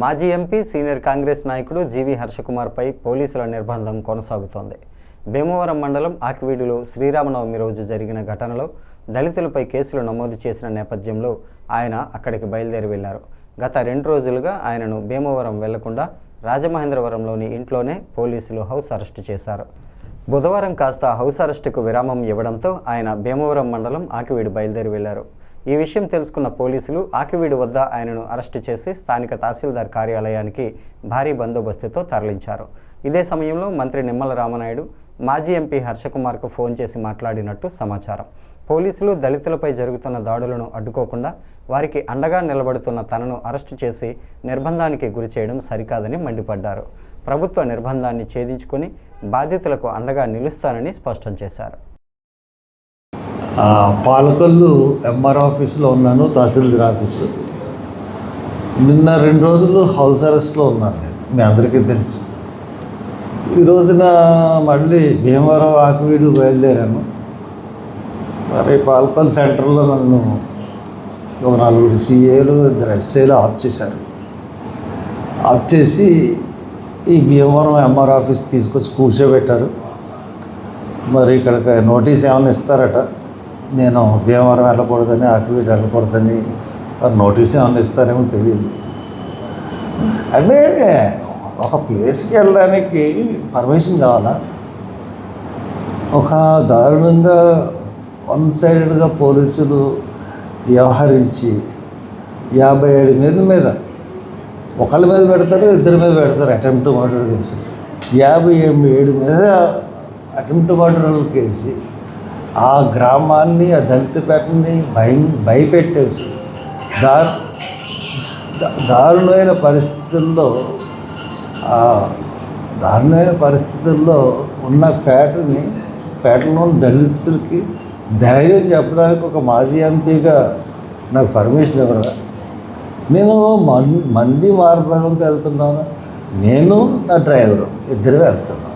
మాజీ MP senior Congress నాయకుడు జీవి హర్షకుమార్పై పోలీసుల నిర్బంధం కొనసాగుతోంది. భీమవరం మండలం ఆకివీడులో శ్రీరామనవమి రోజు జరిగిన ఘటనలో దళితులపై కేసులు నమోదు చేసిన నేపథ్యంలో ఆయన అక్కడికి బయలుదేరి వెళ్లారు. గత 2 రోజులుగా ఆయనను భీమవరం వెళ్లకుండా రాజమహేంద్రవరంలోని ఇంట్లోనే పోలీసులు హౌస్ అరెస్టు చేశారు. బుధవారం కాస్త హౌస్ అరెస్టుకు విరామం ఇవ్వడంతో ఆయన భీమవరం మండలం ఆకివీడు బయలుదేరి వెళ్లారు. ఈ విషయం తెలుసుకున్న పోలీసులు ఆకివీడు వద్ద ఆయనను అరెస్టు చేసి స్థానిక తహసీల్దార్ కార్యాలయానికి భారీ బందోబస్తుతో తరలించారు. ఇదే సమయంలో మంత్రి నిమ్మల రామనాయుడు మాజీ ఎంపీ హర్షకుమార్కు ఫోన్ చేసి మాట్లాడినట్టు సమాచారం. పోలీసులు దళితులపై జరుగుతున్న దాడులను అడ్డుకోకుండా వారికి అండగా నిలబడుతున్న తనను అరెస్టు చేసి నిర్బంధానికి గురి చేయడం సరికాదని మండిపడ్డారు. ప్రభుత్వ నిర్బంధాన్ని ఛేదించుకొని బాధితులకు అండగా నిలుస్తానని స్పష్టం చేశారు. పాలకొల్లు ఎంఆర్ ఆఫీసులో ఉన్నాను, తహసీల్దార్ ఆఫీసు. నిన్న 2 రోజులు హౌస్ అరెస్ట్లో ఉన్నాను నేను, మీ అందరికీ తెలుసు. ఈ రోజున మళ్ళీ భీమవరం ఆకివీడు బయలుదేరాను. మరి పాలకొల్లు సెంటర్లో నన్ను ఒక 4 CAలు 2 SIలు ఆఫ్ చేశారు. ఆఫ్ చేసి ఈ భీమవరం ఎంఆర్ ఆఫీస్ తీసుకొచ్చి కూర్చోబెట్టారు. మరి ఇక్కడికి నోటీస్ ఏమైనా ఇస్తారట. నేను భీమవరం వెళ్ళకూడదని, ఆకివీడు వెళ్ళకూడదని మరి నోటీస్ ఏమైనా ఇస్తారేమో తెలియదు. అంటే ఒక ప్లేస్కి వెళ్ళడానికి పర్మిషన్ కావాలా? ఒక దారుణంగా 1 సైడెడ్గా పోలీసులు వ్యవహరించి 57 మంది మీద ఒకళ్ళ మీద పెడతారు, 2 మీద పెడతారు అటెంప్ట్ మర్డర్ కేసు. 57 మీద అటెంప్ట్ మర్డర్ కేసి ఆ గ్రామాన్ని, ఆ దళితపేటని భయపెట్టేసి దారుణమైన పరిస్థితుల్లో ఉన్న పేటలో దళితులకి ధైర్యం చెప్పడానికి ఒక మాజీ ఎంపీగా నాకు పర్మిషన్ ఇవ్వరా? నేను మంది మార్గంతో వెళ్తున్నాను, నేను నా డ్రైవరు 2 వెళ్తున్నాను.